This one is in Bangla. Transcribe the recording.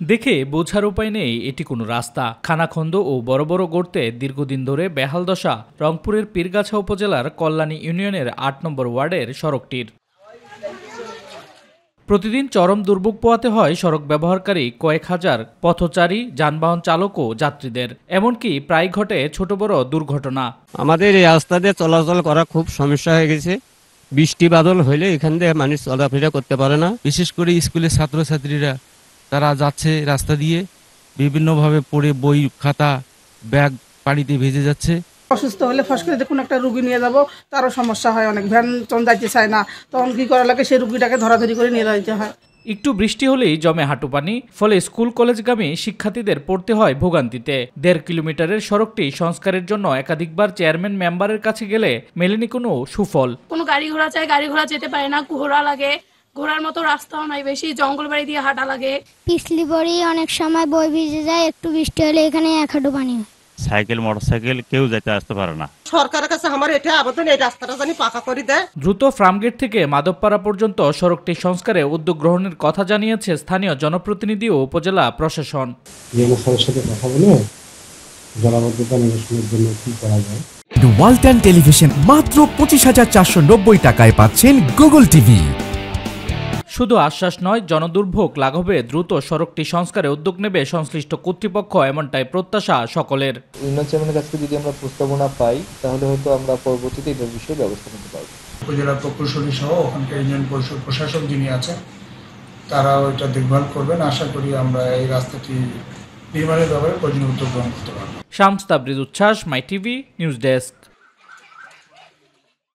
দেখে বোঝার উপায় নেই এটি কোনো রাস্তা। খানাখন্দ ও বড় বড় গর্তে দীর্ঘদিন ধরে বেহাল দশা রংপুরের পীরগাছা উপজেলার কল্যাণী ইউনিয়নের ৮ নম্বর ওয়ার্ডের সড়কটির। প্রতিদিন চরম দুর্ভোগ পোহাতে হয় সড়ক ব্যবহারকারী কয়েক হাজার পথচারী, যানবাহন চালক ও যাত্রীদের। এমনকি প্রায় ঘটে ছোট বড় দুর্ঘটনা। আমাদের এই রাস্তা দিয়ে চলাচল করা খুব সমস্যা হয়ে গেছে। বৃষ্টি বাদল হইলে এখান দিয়ে মানুষ চলাফেরা করতে পারে না। বিশেষ করে স্কুলের ছাত্রছাত্রীরা তারা যাচ্ছে রাস্তা দিয়ে, বিভিন্নভাবে পড়ে বই খাতা ব্যাগ পানিতে ভেজে যাচ্ছে। অসুস্থ হলে ফস করে কোনো একটা রুগী নিয়ে যাব, তারও সমস্যা হয়। অনেক ভ্যান যাইতে চায় না, তখন কি করা লাগে, সেই রুগীটাকে ধরাধরি করে নিয়ে যাইতে হয়। একটু বৃষ্টি হলেই জমে হাঁটু পানি, ফলে স্কুল কলেজগামী শিক্ষার্থীদের পড়তে হয় ভোগান্তিতে। ১.৫ কিলোমিটারের সড়কটি সংস্কারের জন্য একাধিকবার চেয়ারম্যান মেম্বারের কাছে গেলে মেলেনি কোনো সুফল। কোনো গাড়ি ঘোড়া চাই, গাড়ি ঘোড়া যেতে পারে না, ঘোড়া লাগে, ঘোড়ার মতো রাস্তাও নাই, বেশি জঙ্গল বাড়ি দিয়ে হাঁটা লাগে। পিছলি পরেই অনেক সময় বই ভিজে যায়, একটু বৃষ্টি হলে এখানে ১ হাঁটু পানি হয়। সাইকেল মোটরসাইকেল কেউ যেতে আসতে পারে না। সরকারের কাছে আমার এটা আবেদন, এই রাস্তাটা জানি পাকা করে দেয়। দ্রুত ফার্মগেট থেকে মাধবপাড়া পর্যন্ত সড়কটি সংস্কারে উদ্যোগ গ্রহণের কথা জানিয়েছে স্থানীয় জনপ্রতিনিধি ও উপজেলা প্রশাসন। সাথে কথা বলে জলাবদ্ধতা নিরসনের জন্য কি করা যায়। ওয়ালটন টেলিভিশন মাত্র ২৫,৪৯০ টাকায় পাচ্ছেন গুগল টিভি। শুধু আশ্বাস নয়, জনদুর্ভোগ লাঘবে দ্রুত সড়কটি সংস্কারে উদ্যোগ নেবে সংশ্লিষ্ট কর্তৃপক্ষ, এমনটাই প্রত্যাশা সকলের। ইউনিয়ন চেয়ারম্যানের কাছ থেকে যদি আমরা প্রস্তাবনা পাই, তাহলে হয়তো আমরা পরবর্তীতে এটার বিষয়ে ব্যবস্থা নিতে পারব। উপজেলা প্রকৌশলী সহ ওখানকার ইউনিয়ন পরিষদ প্রশাসক যিনি আছেন, তারাও এটা দেখভাল করবেন। আশা করি আমরা এই রাস্তাটি নির্মাণের ব্যাপারে প্রয়োজনীয় উদ্যোগ গ্রহণ করতে পারব। শামস তাবরিজ উচ্ছ্বাস, মাই টিভি নিউজ ডেস্ক।